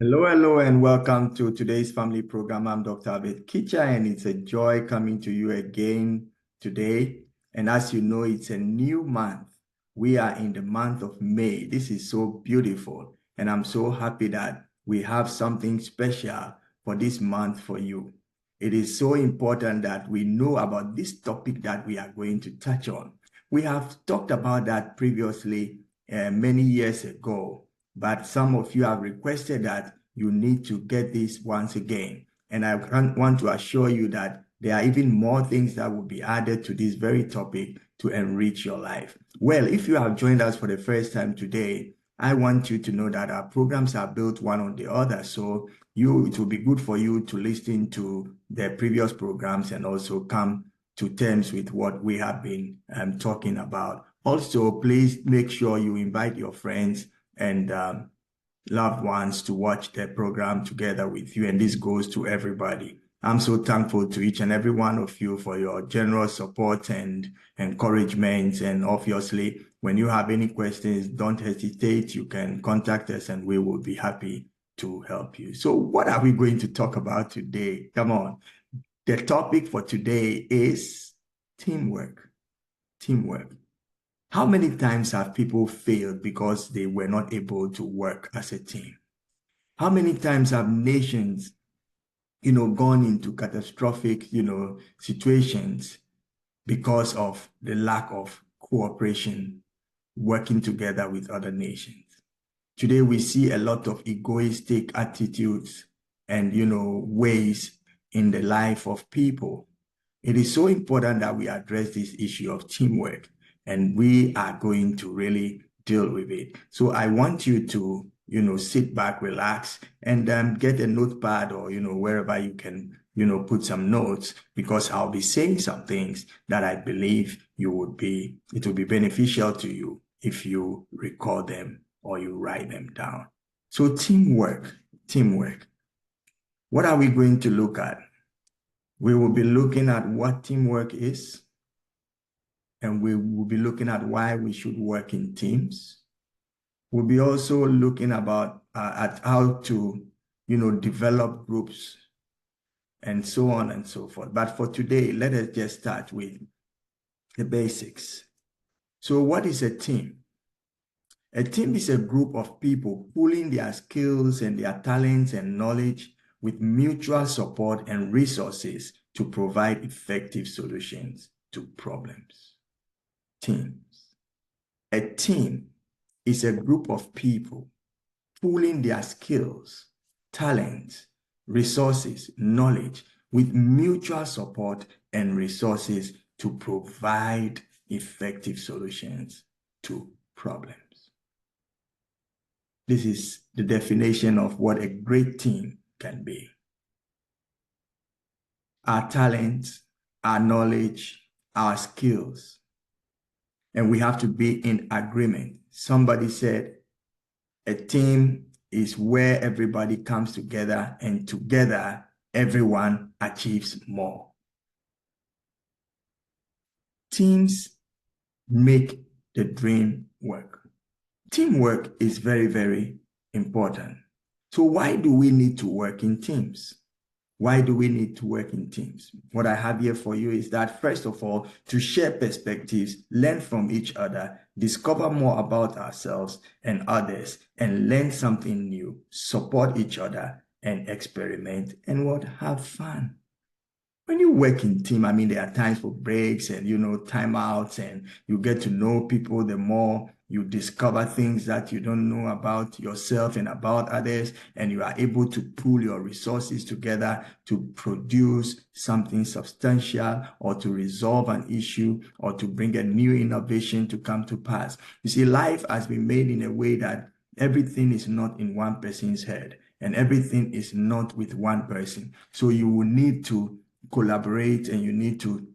Hello, and welcome to today's family program. I'm Dr. Kitcher, and it's a joy coming to you again today. And as you know, it's a new month. We are in the month of May. This is so beautiful, and I'm so happy that we have something special for this month for you. It is so important that we know about this topic that we are going to touch on. We have talked about that previously many years ago, but some of you have requested that you need to get this once again. And I want to assure you that there are even more things that will be added to this very topic to enrich your life. Well, if you have joined us for the first time today, I want you to know that our programs are built one on the other. So it will be good for you to listen to the previous programs and also come to terms with what we have been talking about. Also, please make sure you invite your friends and loved ones to watch the program together with you. And this goes to everybody. I'm so thankful to each and every one of you for your generous support and encouragement. And obviously, when you have any questions, don't hesitate. You can contact us and we will be happy to help you. So what are we going to talk about today? Come on. The topic for today is teamwork. Teamwork. How many times have people failed because they were not able to work as a team? How many times have nations, gone into catastrophic, situations because of the lack of cooperation, working together with other nations? Today, we see a lot of egoistic attitudes and, ways in the life of people. It is so important that we address this issue of teamwork, and we are going to really deal with it. So I want you to, sit back, relax, and get a notepad or, wherever you can, put some notes, because I'll be saying some things that I believe it will be beneficial to you if you record them or you write them down. So teamwork. What are we going to look at? We will be looking at what teamwork is, and we will be looking at why we should work in teams. We'll be also looking at how to, develop groups and so on and so forth. But for today, let us just start with the basics. So what is a team? A team is a group of people pooling their skills and their talents and knowledge with mutual support and resources to provide effective solutions to problems. Teams. A team is a group of people pooling their skills, talents, resources, knowledge with mutual support and resources to provide effective solutions to problems. This is the definition of what a great team can be. Our talents, our knowledge, our skills, and we have to be in agreement. Somebody said, a team is where everybody comes together, and together, everyone achieves more. Teams make the dream work. Teamwork is very, very important. So why do we need to work in teams? Why do we need to work in teams? What I have here for you is that, first of all, to share perspectives, learn from each other, discover more about ourselves and others, and learn something new, support each other, and experiment, and have fun. When you work in team, there are times for breaks and, timeouts, and you get to know people. The more you discover things that you don't know about yourself and about others, and you are able to pool your resources together to produce something substantial or to resolve an issue or to bring a new innovation to come to pass. You see, life has been made in a way that everything is not in one person's head and everything is not with one person. So you will need to collaborate and you need to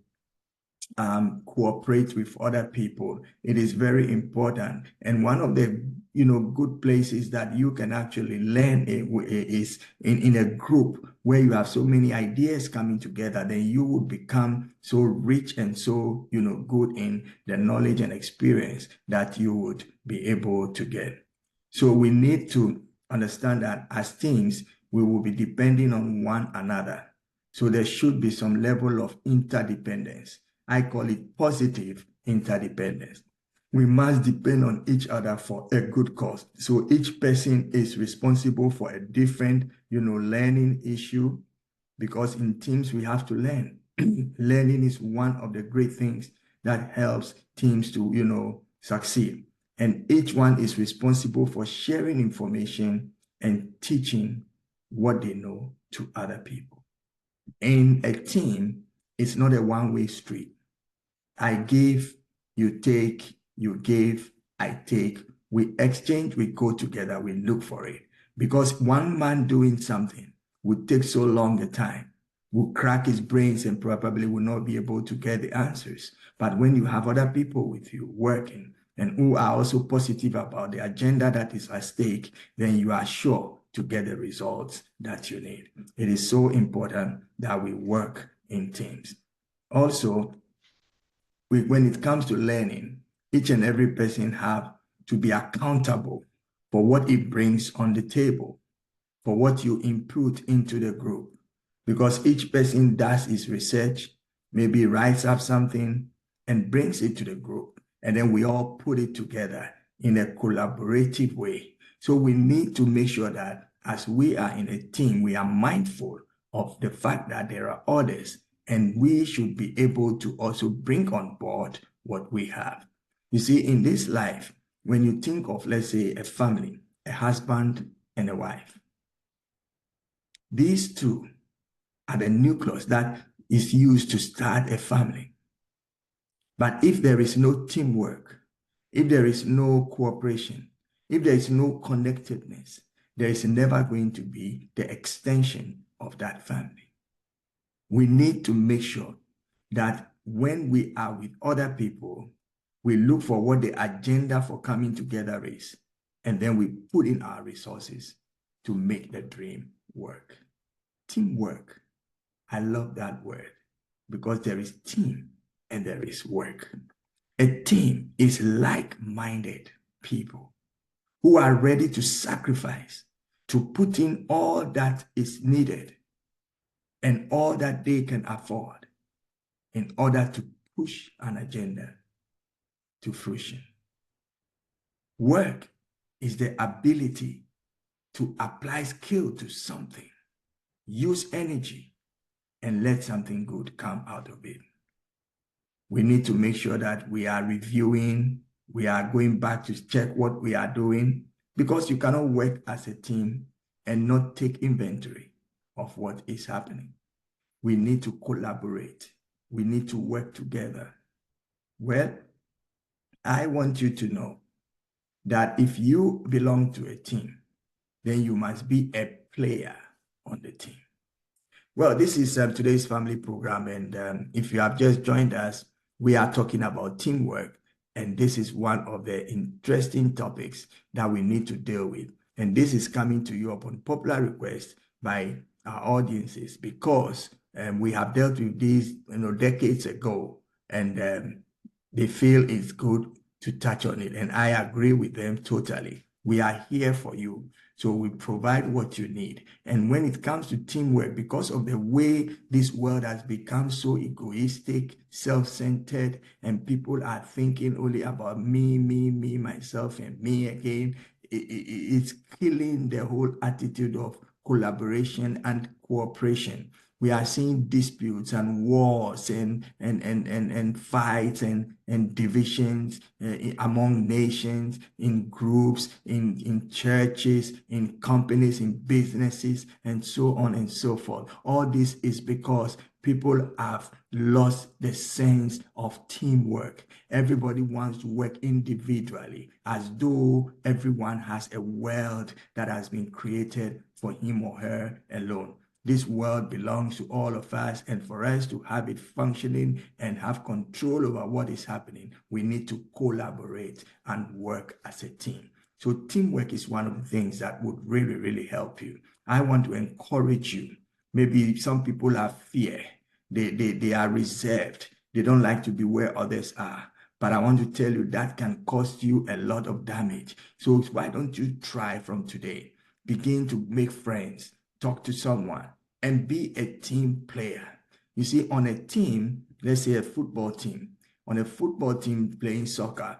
cooperate with other people. It is very important. And one of the good places that you can actually learn is in a group where you have so many ideas coming together. Then you will become so rich and so good in the knowledge and experience that you would be able to get. So we need to understand that as teams, we will be depending on one another. So there should be some level of interdependence. I call it positive interdependence. We must depend on each other for a good cause. So each person is responsible for a different, learning issue, because in teams we have to learn. Learning is one of the great things that helps teams to, succeed. And each one is responsible for sharing information and teaching what they know to other people. In a team, it's not a one-way street. I give, you take, you give, I take. We exchange, we go together, we look for it. Because one man doing something would take so long a time, will crack his brains and probably will not be able to get the answers. But when you have other people with you working and who are also positive about the agenda that is at stake, then you are sure to get the results that you need. It is so important that we work in teams. Also, when it comes to learning, each and every person have to be accountable for what it brings on the table, for what you input into the group. Because each person does his research, maybe writes up something and brings it to the group. And then we all put it together in a collaborative way. So we need to make sure that as we are in a team, we are mindful of the fact that there are others, and we should be able to also bring on board what we have. You see, in this life, when you think of, let's say, a family, a husband and a wife, these two are the nucleus that is used to start a family. But if there is no teamwork, if there is no cooperation, if there is no connectedness, there is never going to be the extension of that family. We need to make sure that when we are with other people, we look for what the agenda for coming together is, and then we put in our resources to make the dream work. Teamwork. I love that word because there is team and there is work. A team is like-minded people who are ready to sacrifice, to put in all that is needed and all that they can afford in order to push an agenda to fruition. Work is the ability to apply skill to something, use energy, and let something good come out of it. We need to make sure that we are reviewing, we are going back to check what we are doing, because you cannot work as a team and not take inventory of what is happening. We need to collaborate. We need to work together. Well, I want you to know that if you belong to a team, then you must be a player on the team. Well, this is today's family program, and if you have just joined us, we are talking about teamwork, and this is one of the interesting topics that we need to deal with. And this is coming to you upon popular request by our audiences, because we have dealt with these decades ago, and they feel it's good to touch on it. And I agree with them totally. We are here for you. So we provide what you need. And when it comes to teamwork, because of the way this world has become so egoistic, self-centered, and people are thinking only about me, myself, and me again, it's killing the whole attitude of collaboration and cooperation. We are seeing disputes and wars and fights and divisions among nations, in groups, in churches, in companies, in businesses, and so on and so forth. All this is because people have lost the sense of teamwork. Everybody wants to work individually, as though everyone has a world that has been created for him or her alone. This world belongs to all of us, and for us to have it functioning and have control over what is happening, we need to collaborate and work as a team. So teamwork is one of the things that would really, really help you. I want to encourage you. Maybe some people have fear. They are reserved. They don't like to be where others are. But I want to tell you that can cost you a lot of damage. So why don't you try from today? begin to make friends, talk to someone, and be a team player. You see, on a team, let's say a football team, on a football team playing soccer,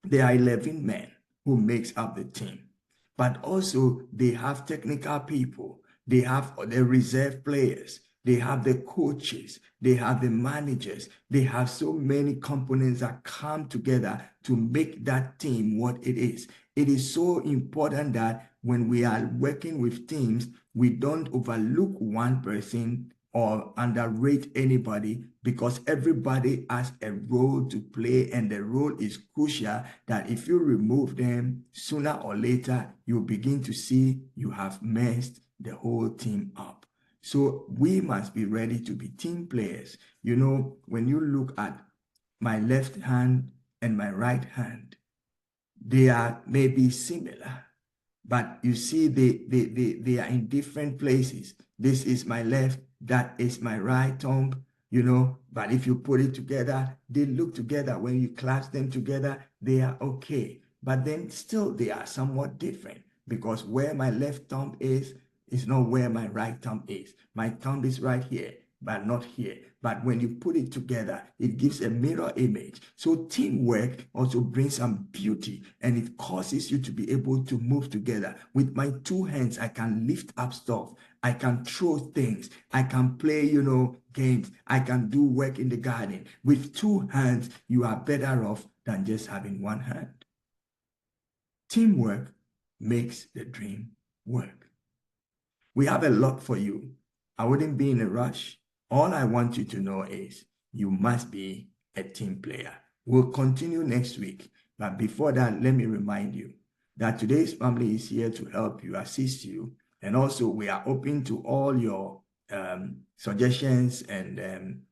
there are 11 men who makes up the team. But also they have technical people. They have the reserve players. They have the coaches. They have the managers. They have so many components that come together to make that team what it is. It is so important that when we are working with teams, we don't overlook one person or underrate anybody, because everybody has a role to play, and the role is crucial, that if you remove them, sooner or later you begin to see you have messed the whole team up. So we must be ready to be team players. You know, when you look at my left hand and my right hand, they are maybe similar, but you see they are in different places. This is my left, that is my right thumb, you know, but if you put it together, they look together. When you clasp them together, they are okay. But then still they are somewhat different, because where my left thumb is not where my right thumb is. My thumb is right here, but not here. But when you put it together, it gives a mirror image. So teamwork also brings some beauty, and it causes you to be able to move together. With my two hands, I can lift up stuff. I can throw things. I can play, you know, games. I can do work in the garden. With two hands, you are better off than just having one hand. Teamwork makes the dream work. We have a lot for you. I wouldn't be in a rush. All I want you to know is you must be a team player. We'll continue next week. But before that, let me remind you that today's family is here to help you, assist you. And also, we are open to all your suggestions and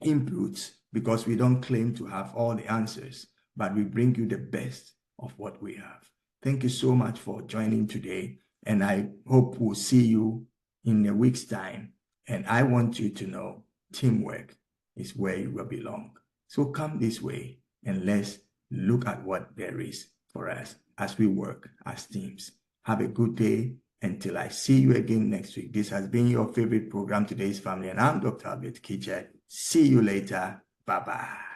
inputs, because we don't claim to have all the answers, but we bring you the best of what we have. Thank you so much for joining today, and I hope we'll see you in a week's time. And I want you to know teamwork is where you will belong. So come this way and let's look at what there is for us as we work as teams. Have a good day. Until I see you again next week. This has been your favorite program, Today's Family, and I'm Dr. Albert Kitcher. See you later. Bye-bye.